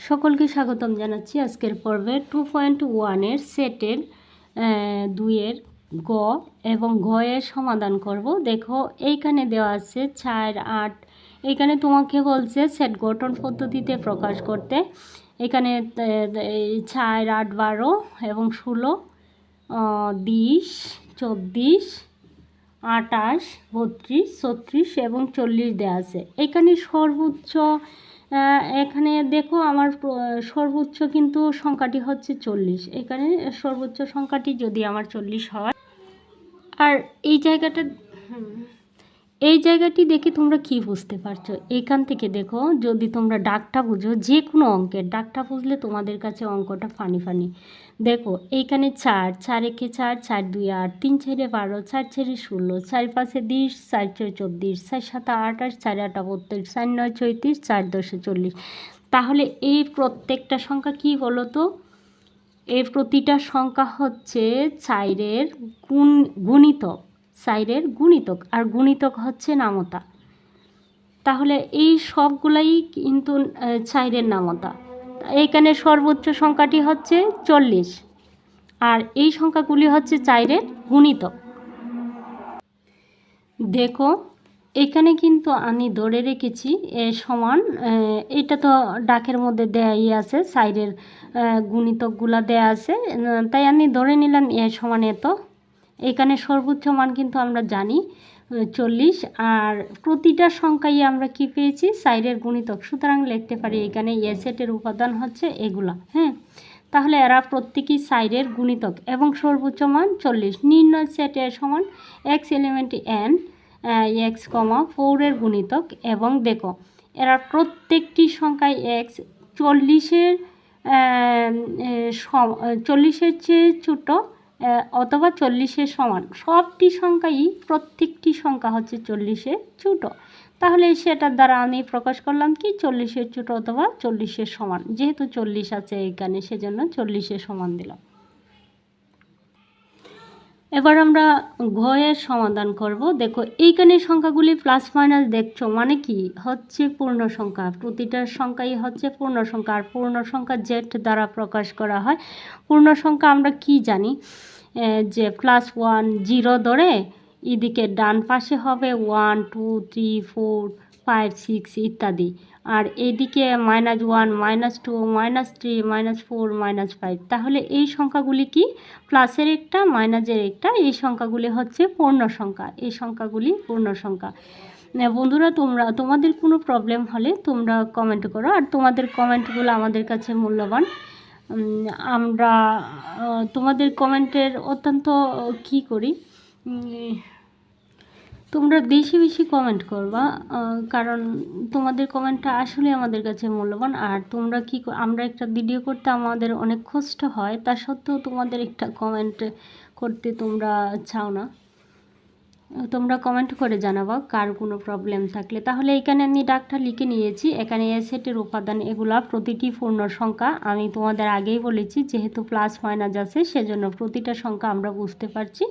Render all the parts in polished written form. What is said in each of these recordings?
সকলকে স্বাগতম জানাচ্ছি আজকের পর্বে 2.1 সেটের 2 গ এবং ঘ এর সমাধান করব। দেখো এইখানে দেওয়া আছে 4, 8। এইখানে তোমাকে বলছে সেট গঠন পদ্ধতিতে প্রকাশ করতে। এখানে 4, 8, 12 এবং 16, 20, 24, 28, 32, 36 এবং 40 দেওয়া আছে। এখানে সর্বোচ্চ এখানে দেখো আমার সর্বোচ্চ কিন্তু সংখ্যাটি হচ্ছে 40। এখানে সর্বোচ্চ সংখ্যাটি যদি আমার 40 হয়, আর এই জায়গাটি দেখে তোমরা কি বুঝতে পারছো? এখান থেকে দেখো, যদি তোমরা ডাকটা বুঝো, যে কোনো অঙ্কের ডাকটা বুঝলে তোমাদের কাছে অঙ্কটা ফানি। দেখো এইখানে 4, 4 একে 4, 4 2 8, 3 4 12, 4 4 16, 4 5 20, 4 6 24, 4 7 28, 4 8 32, 4 9 34, 4 10 40। তাহলে এই প্রত্যেকটা সংখ্যা কি বলো তো? এর প্রতিটা সংখ্যা হচ্ছে 4-এর গুণিতক। 4-এর গুণিতক, আর গুণিতক হচ্ছে নামতা। তাহলে এই সবগুলাই কিন্তু 4-এর নামতা। এইখানে সর্বোচ্চ সংখ্যাটি হচ্ছে 40, আর এই সংখ্যাগুলি হচ্ছে 4-এর গুণিতক। দেখো এখানে কিন্তু আমি ধরে রেখেছি এ সমান, এটা তো ডাকের মধ্যে দেয়াই আছে, 4-এর গুণিতকগুলা দেয়া আছে, তাই আমি ধরে নিলাম এ সমান এত। এখানে সর্বোচ্চ মান কিন্তু আমরা জানি 40, আর প্রতিটা সংখ্যাই আমরা কি পেয়েছি? 4-এর গুণিতক। সুতরাং লিখতে পারি এখানে এ সেটের উপাদান হচ্ছে এগুলা। তাহলে এরা প্রত্যেকেই 4-এর গুণিতক এবং সর্বোচ্চ মান 40। নির্ণয় সেট এর সমান x এলিমেন্ট n x, 4-এর গুণিতক। এবং দেখো এরা প্রত্যেকটি সংখ্যায় x 40-এর 40-এর চেয়ে ছোটো অথবা 40-এর সমান। সবটি সংখ্যাই, প্রত্যেকটি সংখ্যা হচ্ছে 40-এর ছোটো। তাহলে সেটার দ্বারা আমি প্রকাশ করলাম কি 40-এর ছোটো অথবা 40-এর সমান। যেহেতু 40 আছে এইখানে, সেজন্য 40-এর সমান দিলাম। এবার আমরা ঘ এর সমাধান করব। দেখো এইখানে সংখ্যাগুলি প্লাস মাইনাস দেখছো, মানে কি হচ্ছে পূর্ণ সংখ্যা। প্রতিটা সংখ্যাই হচ্ছে পূর্ণ সংখ্যা, আর পূর্ণ সংখ্যা জেড দ্বারা প্রকাশ করা হয়। পূর্ণ সংখ্যা আমরা কি জানি, যে +1 0 ধরে এদিকে ডান পাশে হবে 1 2 3 4 5 6 ইত্যাদি, আর এদিকে -1 -2 -3 -4 -5। তাহলে এই সংখ্যাগুলি কি? প্লাসের একটা, মাইনাসের একটা। এই সংখ্যাগুলি হচ্ছে পূর্ণ সংখ্যা। এই সংখ্যাগুলি পূর্ণ সংখ্যা। বন্ধুরা, তোমাদের কোনো প্রবলেম হলে তোমরা কমেন্ট করো, আর তোমাদের কমেন্টগুলো আমাদের কাছে মূল্যবান। আমরা তোমাদের কমেন্টের অত্যন্ত কী করি, তোমরা বেশি বেশি কমেন্ট করবা, কারণ তোমাদের কমেন্টটা আসলে আমাদের কাছে মূল্যবান। আর তোমরা কি, আমরা একটা ভিডিও করতে আমাদের অনেক কষ্ট হয়, তা সত্ত্বেও তোমাদের একটা কমেন্ট করতে তোমরা চাও না। তোমরা কমেন্ট করে জানাবা কার কোনো প্রবলেম থাকলে। তাহলে এখানে আমি ডাকটা লিখে নিয়েছি। এখানে এ সেটের উপাদান এগুলা প্রতিটি পূর্ণ সংখ্যা। আমি তোমাদের আগেই বলেছি, যেহেতু প্লাস মাইনাস আছে সেজন্য প্রতিটা সংখ্যা আমরা বুঝতে পারছি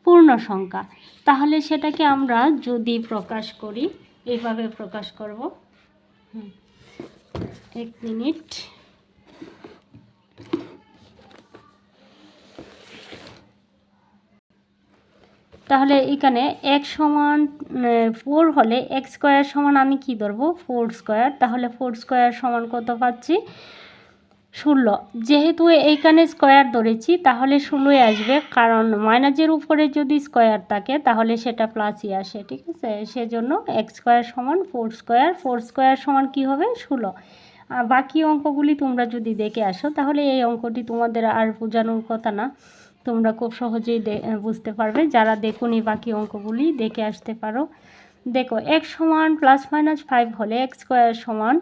পূর্ণ সংখ্যা। তাহলে সেটাকে আমরা যদি প্রকাশ করি, এইভাবে প্রকাশ করব। 1 মিনিট। তাহলে এখানে x সমান 4 হলে x স্কোয়ার সমান আমি কি ধরবো? 4 স্কোয়ার। তাহলে 4 স্কোয়ার সমান কত পাচ্ছি? 16। যেহেতু এইখানে স্কোয়ার ধরেছি তাহলে 16 আসবে, কারণ মাইনাসের উপরে যদি স্কোয়ার থাকে তাহলে সেটা প্লাসই আসে, ঠিক আছে? সেজন্য x স্কোয়ার সমান 4 স্কোয়ার। 4 স্কোয়ার সমান কী হবে? 16। আর বাকি অঙ্কগুলি তোমরা যদি দেখে আসো তাহলে এই অঙ্কটি তোমাদের আর বোঝানোর কথা না, তোমরা খুব সহজেই বুঝতে পারবে। যারা দেখোনি বাকি অঙ্কগুলি দেখে আসতে পারো। দেখো x সমান +-5 হলে x স্কোয়ার সমান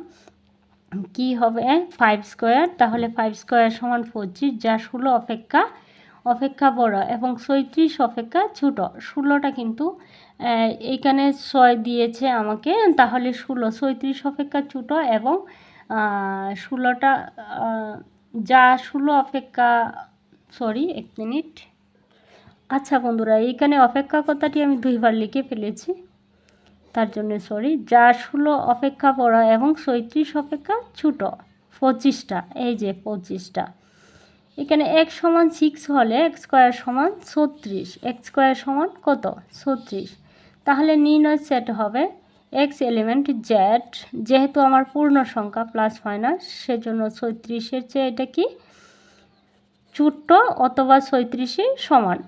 কি হবে? 5 স্কোয়ার। তাহলে 5 স্কোয়ার সমান 25, যা 16 অপেক্ষা বড় এবং 36 অপেক্ষা ছোট। 16টা কিন্তু এইখানে 6 দিয়েছে আমাকে, তাহলে 16 36 অপেক্ষা ছোট এবং 16টা যা 16 অপেক্ষা, সরি 1 মিনিট। আচ্ছা বন্ধুরা, এইখানে অপেক্ষা কথাটি আমি 2বার লিখে ফেলেছি, তার জন্য সরি। যা 16 অপেক্ষা বড় এবং 36 অপেক্ষা ছোট। 25টা, এই যে 25টা। এখানে x সমান 6 হলে x স্কোয়ার সমান 36, x স্কোয়ার সমান কত? 36। তাহলে নির্ণয় সেট হবে x এলিমেন্ট z, যেহেতু আমার পূর্ণ সংখ্যা প্লাস মাইনাস, সেজন্য 36-এর চেয়ে এটা কি ছোট্ট অথবা 36-ই সমান।